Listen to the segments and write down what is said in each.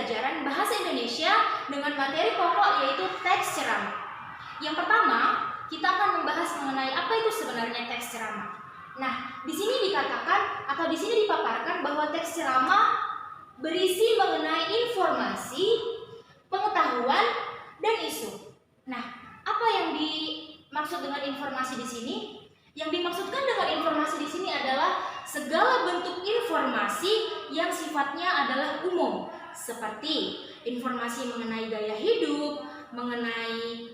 pembelajaran Bahasa Indonesia dengan materi pokok yaitu teks ceramah. Yang pertama, kita akan membahas mengenai apa itu sebenarnya teks ceramah. Nah, di sini dikatakan atau di sini dipaparkan bahwa teks ceramah berisi mengenai informasi, pengetahuan, dan isu. Nah, apa yang dimaksud dengan informasi di sini? Yang dimaksudkan dengan informasi di sini adalah segala bentuk informasi yang sifatnya adalah umum, seperti informasi mengenai gaya hidup, mengenai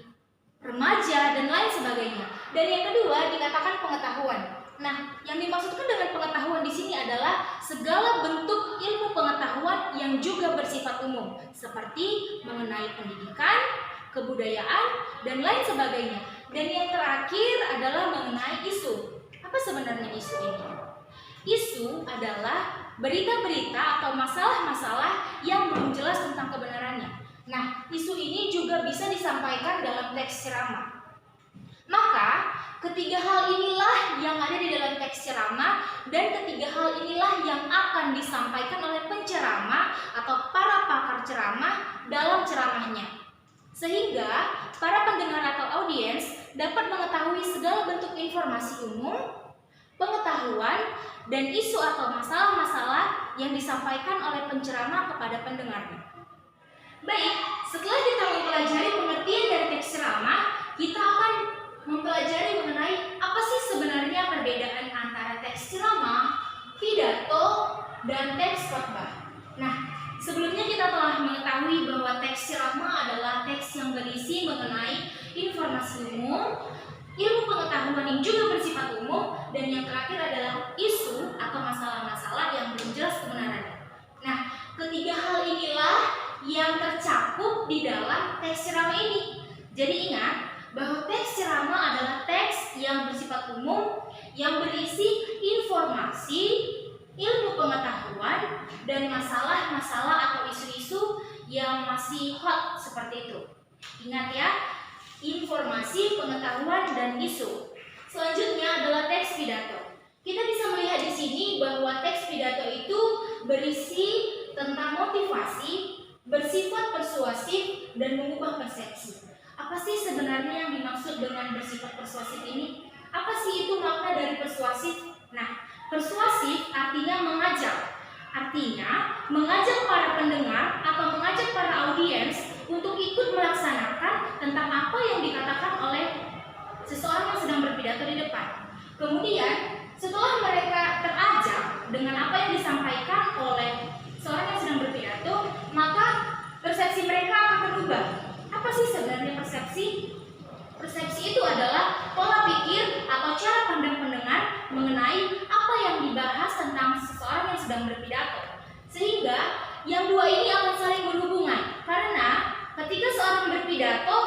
remaja, dan lain sebagainya. Dan yang kedua dikatakan pengetahuan. Nah, yang dimaksudkan dengan pengetahuan di sini adalah segala bentuk ilmu pengetahuan yang juga bersifat umum, seperti mengenai pendidikan, kebudayaan, dan lain sebagainya. Dan yang terakhir adalah mengenai isu. Apa sebenarnya isu ini? Isu adalah berita-berita atau masalah-masalah yang belum jelas tentang kebenarannya. Nah, isu ini juga bisa disampaikan dalam teks ceramah. Maka, ketiga hal inilah yang ada di dalam teks ceramah, dan ketiga hal inilah yang akan disampaikan oleh penceramah atau para pakar ceramah dalam ceramahnya. Sehingga para pendengar atau audiens dapat mengetahui segala bentuk informasi umum, pengetahuan, dan isu atau masalah-masalah yang disampaikan oleh penceramah kepada pendengarnya. Baik, setelah kita mempelajari pengertian dari teks ceramah, kita akan mempelajari mengenai apa sih sebenarnya perbedaan antara teks ceramah, pidato, dan teks khotbah. Nah, sebelumnya kita telah mengetahui bahwa teks ceramah adalah teks yang berisi mengenai informasi umum, ilmu pengetahuan yang juga bersifat umum, dan yang terakhir adalah isu atau masalah-masalah yang belum jelas kebenarannya. Nah, ketiga hal inilah yang tercakup di dalam teks ceramah ini. Jadi ingat bahwa teks ceramah adalah teks yang bersifat umum, yang berisi informasi, ilmu pengetahuan, dan masalah-masalah atau isu-isu yang masih hot seperti itu. Ingat ya, informasi, pengetahuan, dan isu. Selanjutnya adalah teks pidato. Kita bisa melihat di sini bahwa teks pidato itu berisi tentang motivasi, bersifat persuasif, dan mengubah persepsi. Apa sih sebenarnya yang dimaksud dengan bersifat persuasif ini? Apa sih itu makna dari persuasif? Nah, persuasif artinya mengajak. Artinya, mengajak para pendengar atau mengajak para audiens untuk ikut melaksanakan tentang apa yang dikatakan oleh seseorang yang sedang berpidato di depan. Kemudian, setelah mereka terajak dengan apa yang disampaikan oleh seorang yang sedang berpidato, maka persepsi mereka akan berubah. Apa sih sebenarnya persepsi? Persepsi itu adalah pola pikir atau cara pandang pendengar mengenai apa yang dibahas tentang seseorang yang sedang berpidato. Sehingga yang dua ini akan saling berhubungan, karena ketika seorang berpidato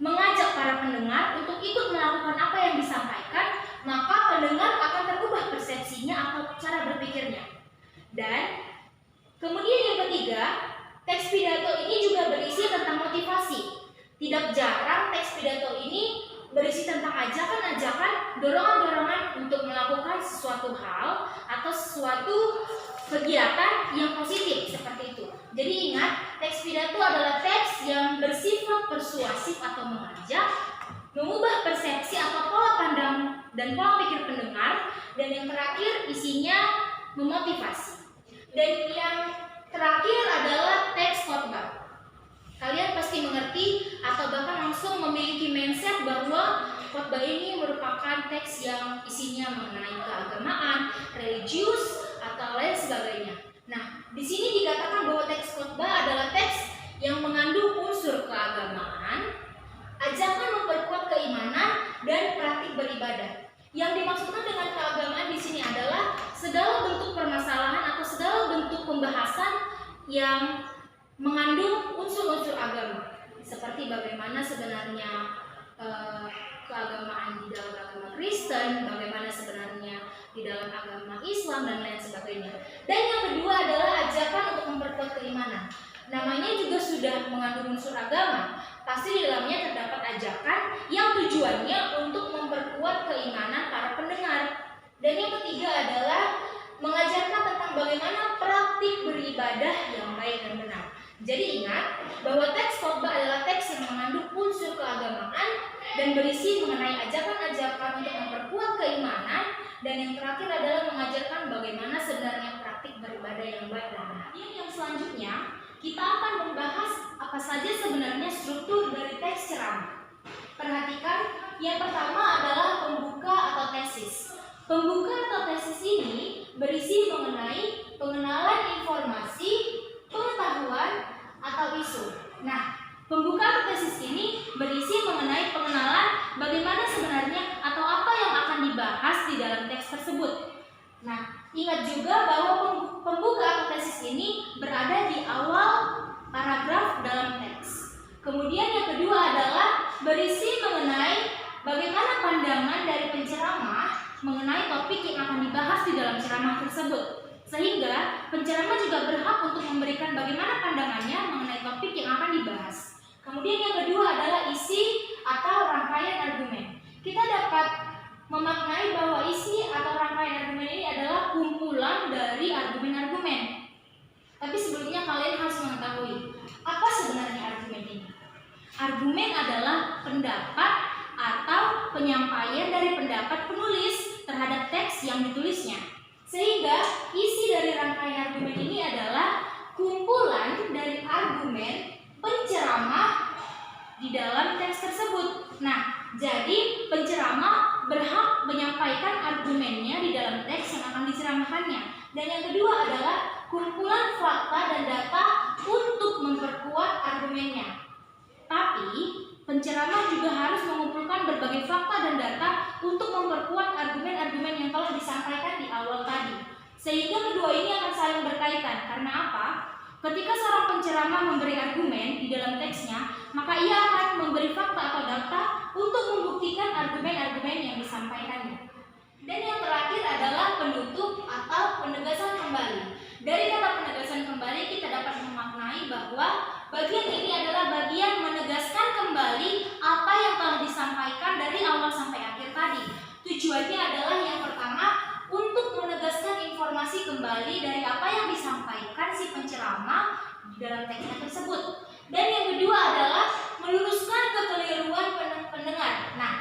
mengajak para pendengar untuk ikut melakukan apa yang disampaikan, maka pendengar akan terubah persepsinya atau cara berpikirnya. Dan kemudian yang ketiga, teks pidato ini juga berisi tentang motivasi. Tidak jarang teks pidato ini berisi tentang ajakan-ajakan, dorongan-dorongan untuk melakukan sesuatu hal atau sesuatu kegiatan yang positif seperti itu. Jadi ingat, teks pidato adalah teks yang bersifat persuasif atau mengajak, mengubah persepsi atau pola pandang dan pola pikir pendengar, dan yang terakhir isinya memotivasi. Dan yang terakhir adalah teks khotbah. Kalian pasti mengerti atau bahkan langsung memiliki mindset bahwa khotbah ini merupakan teks yang isinya mengenai keagamaan, religius, atau lain sebagainya. Nah, di sini dikatakan bahwa teks khotbah adalah teks yang mengandung unsur keagamaan, ajakan memperkuat keimanan, dan praktik beribadah. Yang dimaksudkan dengan keagamaan di sini adalah segala bentuk permasalahan atau segala bentuk pembahasan yang mengandung unsur-unsur agama, seperti bagaimana sebenarnya keagamaan di dalam agama Kristen, bagaimana sebenarnya di dalam agama Islam, dan lain sebagainya. Dan yang kedua adalah ajakan untuk memperkuat keimanan. Namanya juga sudah mengandung unsur agama, pasti di dalamnya terdapat ajakan yang tujuannya untuk memperkuat keimanan para pendengar. Dan yang ketiga adalah mengajarkan tentang bagaimana praktik beribadah yang baik dan benar. Jadi ingat bahwa teks khotbah adalah teks yang mengandung unsur keagamaan dan berisi mengenai ajakan-ajakan untuk memperkuat keimanan, dan yang terakhir adalah mengajarkan bagaimana sebenarnya praktik beribadah yang baik dan benar. Yang selanjutnya kita akan membahas apa saja sebenarnya struktur dari teks ceramah. Perhatikan, yang pertama adalah pembuka atau tesis. Pembuka atau tesis ini berisi mengenai pengenalan informasi, pengetahuan, atau isu. Nah, pembuka atau tesis ini berisi mengenai pengenalan bagaimana sebenarnya atau apa yang akan dibahas di dalam teks tersebut. Nah, ingat juga bahwa pembuka atau tesis ini berada di awal paragraf dalam teks. Kemudian yang kedua adalah berisi mengenai bagaimana pandangan dari penceramah mengenai topik yang akan dibahas di dalam ceramah tersebut. Sehingga penceramah juga berhak untuk memberikan bagaimana pandangannya mengenai topik yang akan dibahas. Kemudian yang kedua adalah isi atau rangkaian argumen. Kita dapat memaknai bahwa isi atau rangkaian argumen ini adalah kumpulan dari argumen-argumen. Tapi sebelumnya kalian harus mengetahui apa sebenarnya argumen ini. Argumen adalah pendapat atau penyampaian dari pendapat penulis terhadap teks yang ditulisnya. Sehingga isi dari rangkaian argumen ini adalah kumpulan dari argumen penceramah di dalam teks tersebut. Nah, jadi penceramah berhak menyampaikan argumennya di dalam teks yang akan diceramahkannya. Dan yang kedua adalah kumpulan fakta dan data untuk memperkuat argumennya. Tapi penceramah juga harus mengumpulkan berbagai fakta dan data untuk memperkuat argumen-argumen yang telah disampaikan di awal tadi. Sehingga kedua ini akan saling berkaitan. Karena apa? Ketika seorang penceramah memberi argumen di dalam teksnya, maka ia akan memberi fakta atau data untuk membuktikan argumen-argumen yang disampaikannya. Dan yang terakhir adalah penutup atau penegasan kembali. Dari kata penegasan kembali kita dapat memaknai bahwa bagian ini adalah bagian menegaskan kembali apa yang telah disampaikan dari awal sampai akhir tadi. Tujuannya adalah yang pertama untuk menegaskan informasi kembali dari apa yang disampaikan si penceramah di dalam teksnya tersebut. Dan yang kedua adalah meluruskan kekeliruan pendengar. Nah,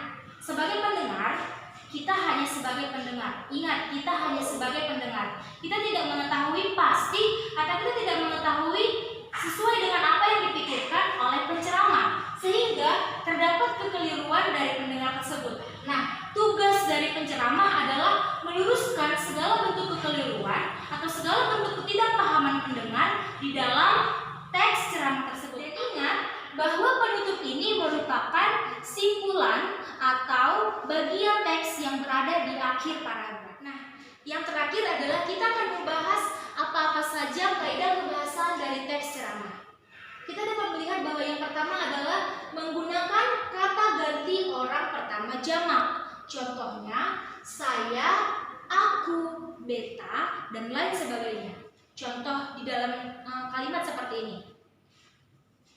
sebagai pendengar, kita hanya sebagai pendengar. Ingat, kita hanya sebagai pendengar. Kita tidak mengetahui pasti atau kita tidak mengetahui sesuai dengan apa yang dipikirkan oleh penceramah, sehingga terdapat kekeliruan dari pendengar tersebut. Nah, tugas dari penceramah adalah meluruskan segala bentuk kekeliruan atau segala bentuk ketidakpahaman pendengar di dalam teks ceramah tersebut. Dan ingat bahwa penutup ini merupakan simpulan atau bagian teks yang berada di akhir paragraf. Nah, yang terakhir adalah kita akan membahas apa-apa saja kaidah kebahasan dari teks ceramah. Kita dapat melihat bahwa yang pertama adalah menggunakan kata ganti orang pertama jamak. Contohnya, saya, aku, beta, dan lain sebagainya. Contoh di dalam kalimat seperti ini.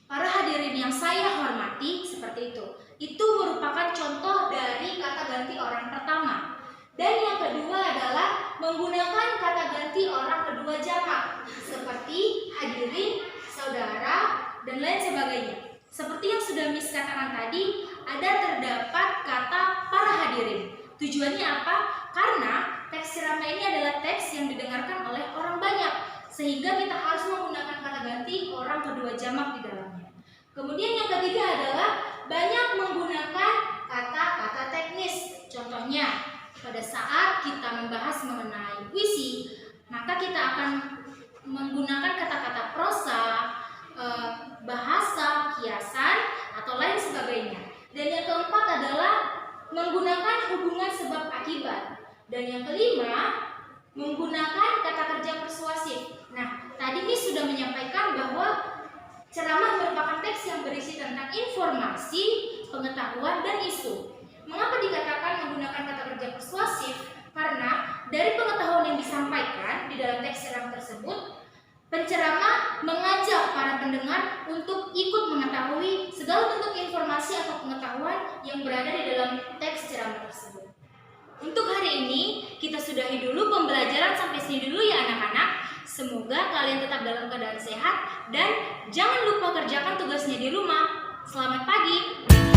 Para hadirin yang saya hormati, seperti itu. Itu merupakan contoh dari kata ganti orang pertama. Dan yang kedua adalah menggunakan kata ganti orang kedua jamak, seperti hadirin, saudara, dan lain sebagainya. Seperti yang sudah Miss katakan tadi, ada terdapat kata para hadirin. Tujuannya apa? Karena teks ceramah ini adalah teks yang didengarkan oleh orang banyak, sehingga kita harus menggunakan kata ganti orang kedua jamak di dalamnya. Kemudian yang ketiga adalah banyak menggunakan kata-kata teknis. Contohnya, pada saat kita membahas mengenai puisi, maka kita akan menggunakan kata-kata prosa, bahasa, kiasan, atau lain sebagainya. Dan yang keempat adalah menggunakan hubungan sebab akibat. Dan yang kelima, menggunakan kata kerja persuasif. Nah, tadi Miss sudah menyampaikan bahwa ceramah merupakan teks yang berisi tentang informasi, pengetahuan, dan isu. Mengapa dikatakan menggunakan kata kerja persuasif? Karena dari pengetahuan yang disampaikan di dalam teks ceramah tersebut, penceramah mengajak para pendengar untuk ikut mengetahui segala bentuk informasi atau pengetahuan yang berada di dalam teks ceramah tersebut. Untuk hari ini, kita sudahi dulu pembelajaran sampai sini dulu ya anak-anak. semoga kalian tetap dalam keadaan sehat dan jangan lupa kerjakan tugasnya di rumah. Selamat pagi.